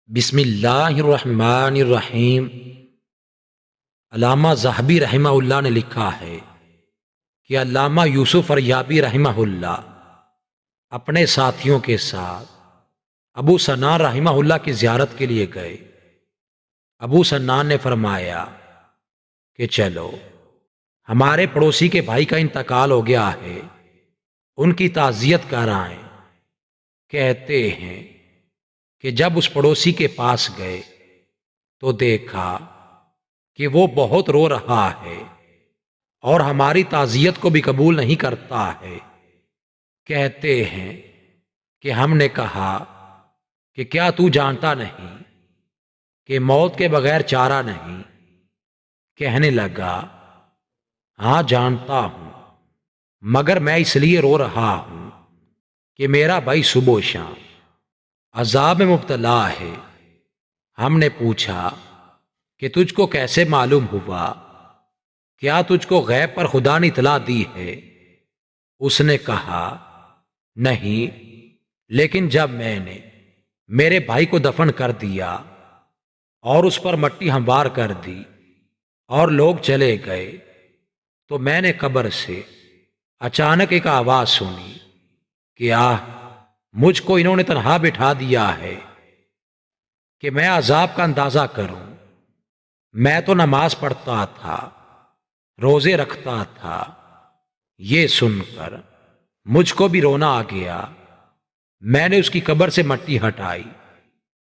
بسم اللہ الرحمن الرحیم۔ علامہ ذہبی رحمہ اللہ نے لکھا ہے کہ علامہ یوسف فریابی رحمہ اللہ اپنے ساتھیوں کے ساتھ ابو سنان رحمہ اللہ کی زیارت کے لیے گئے۔ ابو سنان نے فرمایا کہ چلو ہمارے پڑوسی کے بھائی کا انتقال ہو گیا ہے، ان کی تعزیت کرائیں۔ کہتے ہیں کہ جب اس پڑوسی کے پاس گئے تو دیکھا کہ وہ بہت رو رہا ہے اور ہماری تعزیت کو بھی قبول نہیں کرتا ہے۔ کہتے ہیں کہ ہم نے کہا کہ کیا تو جانتا نہیں کہ موت کے بغیر چارہ نہیں؟ کہنے لگا ہاں جانتا ہوں، مگر میں اس لیے رو رہا ہوں کہ میرا بھائی صبح و شام عذاب میں مبتلا ہے۔ ہم نے پوچھا کہ تجھ کو کیسے معلوم ہوا؟ کیا تجھ کو غیب پر خدا نے اطلاع دی ہے؟ اس نے کہا نہیں، لیکن جب میں نے میرے بھائی کو دفن کر دیا اور اس پر مٹی ہموار کر دی اور لوگ چلے گئے تو میں نے قبر سے اچانک ایک آواز سنی کہ مجھ کو انہوں نے تنہا بٹھا دیا ہے کہ میں عذاب کا اندازہ کروں۔ میں تو نماز پڑھتا تھا، روزے رکھتا تھا۔ یہ سن کر مجھ کو بھی رونا آ گیا۔ میں نے اس کی قبر سے مٹی ہٹائی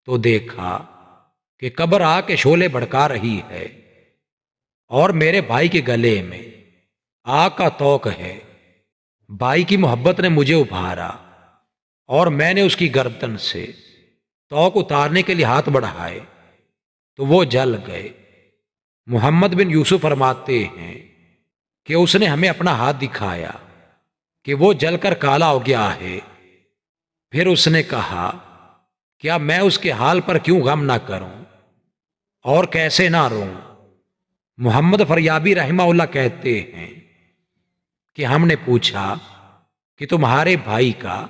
تو دیکھا کہ قبر آگ کے شعلے بھڑکا رہی ہے اور میرے بھائی کے گلے میں آگ کا توق ہے۔ بھائی کی محبت نے مجھے ابھارا اور میں نے اس کی گردن سے توق اتارنے کے لیے ہاتھ بڑھائے تو وہ جل گئے۔ محمد بن یوسف فرماتے ہیں کہ اس نے ہمیں اپنا ہاتھ دکھایا کہ وہ جل کر کالا ہو گیا ہے۔ پھر اس نے کہا کیا میں اس کے حال پر کیوں غم نہ کروں اور کیسے نہ روں؟ محمد فریابی رحمہ اللہ کہتے ہیں کہ ہم نے پوچھا کہ تمہارے بھائی کا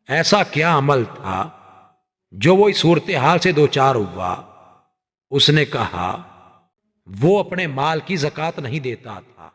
ایسا کیا عمل تھا جو وہ اس صورتحال سے دوچار ہوا؟ اس نے کہا وہ اپنے مال کی زکوٰۃ نہیں دیتا تھا۔